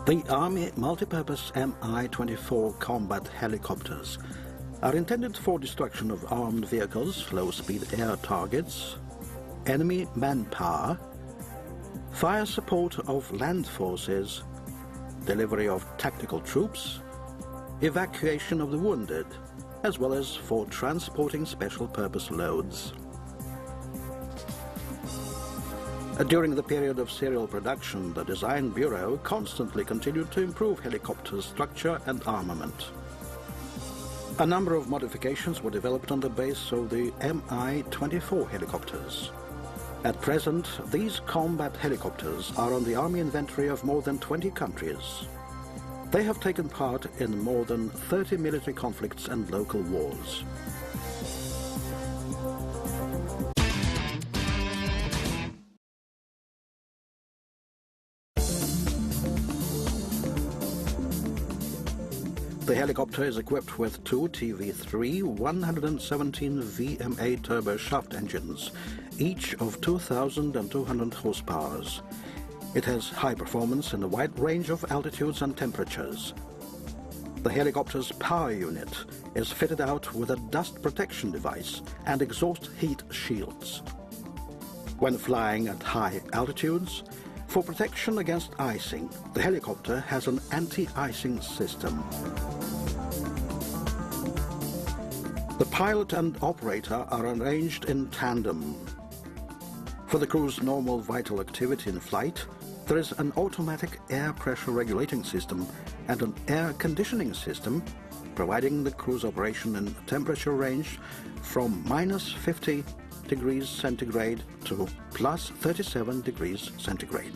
The Army multipurpose Mi-24 combat helicopters are intended for destruction of armed vehicles, low-speed air targets, enemy manpower, fire support of land forces, delivery of tactical troops, evacuation of the wounded, as well as for transporting special-purpose loads. During the period of serial production, the Design Bureau constantly continued to improve helicopters' structure and armament. A number of modifications were developed on the base of the Mi-24 helicopters. At present, these combat helicopters are on the Army inventory of more than 20 countries. They have taken part in more than 30 military conflicts and local wars. The helicopter is equipped with two TV3 117 VMA turbo shaft engines, each of 2,200 horsepower. It has high performance in a wide range of altitudes and temperatures. The helicopter's power unit is fitted out with a dust protection device and exhaust heat shields. When flying at high altitudes, for protection against icing, the helicopter has an anti-icing system. The pilot and operator are arranged in tandem. For the crew's normal vital activity in flight, there is an automatic air pressure regulating system and an air conditioning system, providing the crew's operation in a temperature range from minus 50 degrees centigrade to plus 37 degrees centigrade.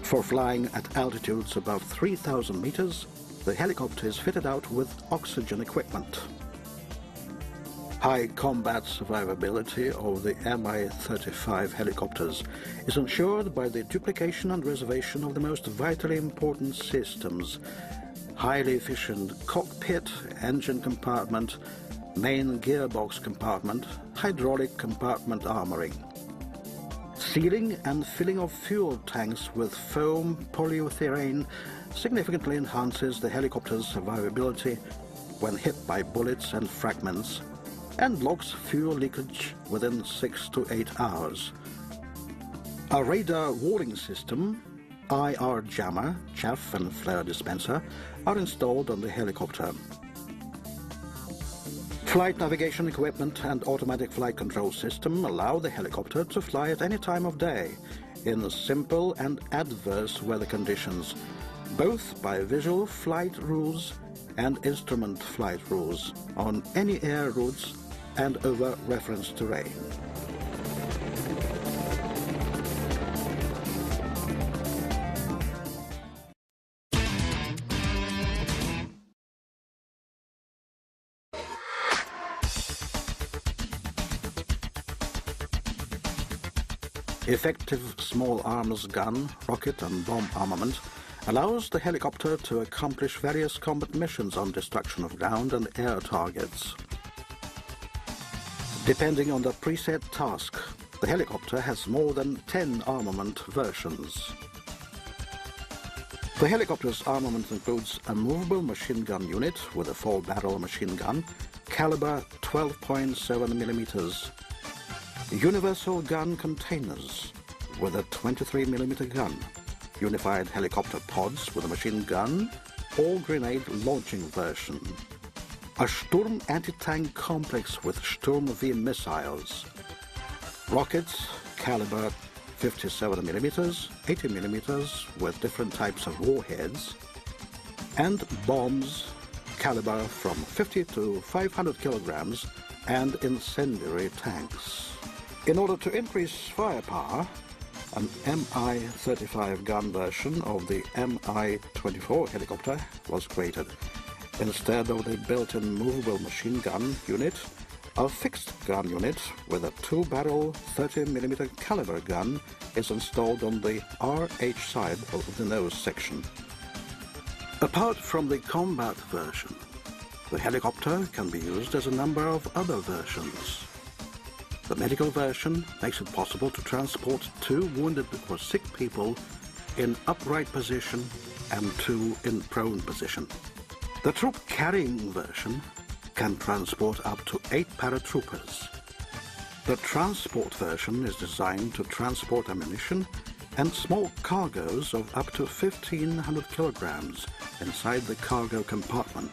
For flying at altitudes above 3,000 meters, the helicopter is fitted out with oxygen equipment. High combat survivability of the Mi-35 helicopters is ensured by the duplication and reservation of the most vitally important systems: highly efficient cockpit, engine compartment, main gearbox compartment, hydraulic compartment armoring. Sealing and filling of fuel tanks with foam polyurethane significantly enhances the helicopter's survivability when hit by bullets and fragments, and blocks fuel leakage within 6 to 8 hours. A radar warning system, IR jammer, chaff and flare dispenser are installed on the helicopter. Flight navigation equipment and automatic flight control system allow the helicopter to fly at any time of day in simple and adverse weather conditions, both by visual flight rules and instrument flight rules on any air routes and over reference terrain. Effective small arms gun, rocket and bomb armament allows the helicopter to accomplish various combat missions on destruction of ground and air targets. Depending on the preset task, the helicopter has more than 10 armament versions. The helicopter's armament includes a movable machine gun unit with a 4-barrel machine gun, caliber 12.7 millimeters, universal gun containers with a 23 millimeter gun, unified helicopter pods with a machine gun or grenade launching version, a Sturm anti-tank complex with Sturm V missiles, rockets caliber 57 millimeters, 80 millimeters with different types of warheads, and bombs caliber from 50 to 500 kilograms and incendiary tanks. In order to increase firepower, an Mi-35 gun version of the Mi-24 helicopter was created. Instead of the built-in movable machine gun unit, a fixed gun unit with a 2-barrel 30mm caliber gun is installed on the RH side of the nose section. Apart from the combat version, the helicopter can be used as a number of other versions. The medical version makes it possible to transport 2 wounded or sick people in upright position and 2 in prone position. The troop-carrying version can transport up to 8 paratroopers. The transport version is designed to transport ammunition and small cargoes of up to 1,500 kilograms inside the cargo compartment,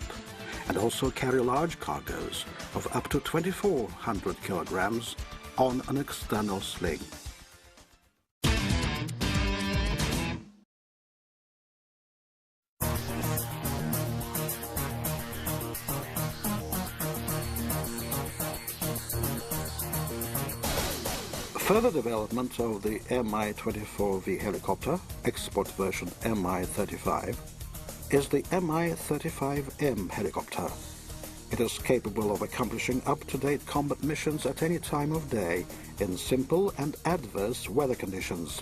and also carry large cargoes of up to 2,400 kilograms on an external sling. Further development of the Mi-24V helicopter, export version Mi-35, is the Mi-35M helicopter. It is capable of accomplishing up-to-date combat missions at any time of day in simple and adverse weather conditions.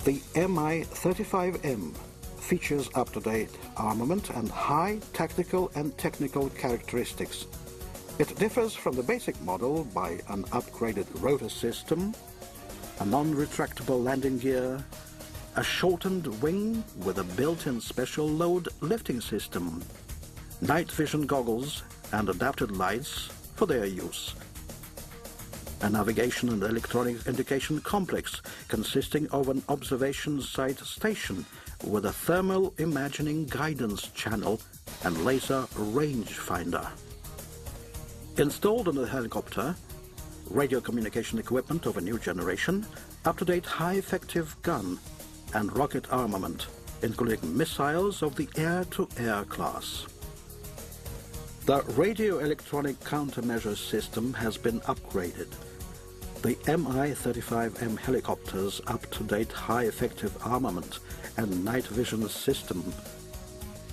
The Mi-35M features up-to-date armament and high tactical and technical characteristics. It differs from the basic model by an upgraded rotor system, a non-retractable landing gear, a shortened wing with a built-in special load lifting system, night vision goggles and adapted lights for their use, a navigation and electronic indication complex consisting of an observation site station with a thermal imaging guidance channel and laser rangefinder. Installed on the helicopter, radio communication equipment of a new generation, up-to-date high-effective gun and rocket armament, including missiles of the air-to-air class. The radio-electronic countermeasure system has been upgraded. The Mi-35M helicopter's up-to-date high-effective armament and night vision system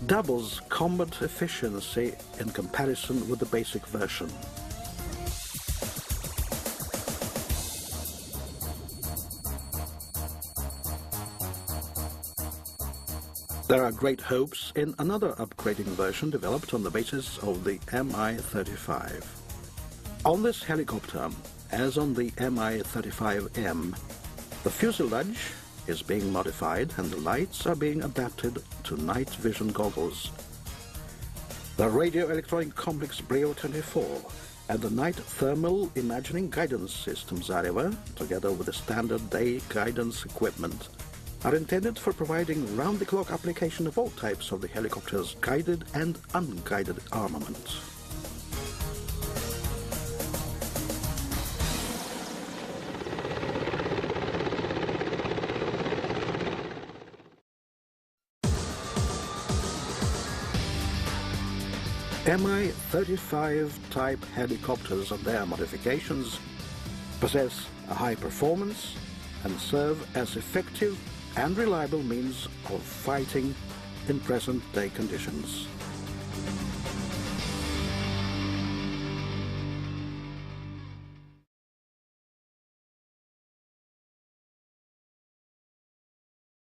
doubles combat efficiency in comparison with the basic version. There are great hopes in another upgrading version developed on the basis of the Mi-35. On this helicopter, as on the Mi-35M, the fuselage is being modified and the lights are being adapted to night vision goggles. The radio-electronic complex Brio-24 and the night thermal imaging guidance systems, however, together with the standard day guidance equipment, are intended for providing round-the-clock application of all types of the helicopter's guided and unguided armament. Mi-35 type helicopters and their modifications possess a high performance and serve as effective and reliable means of fighting in present-day conditions.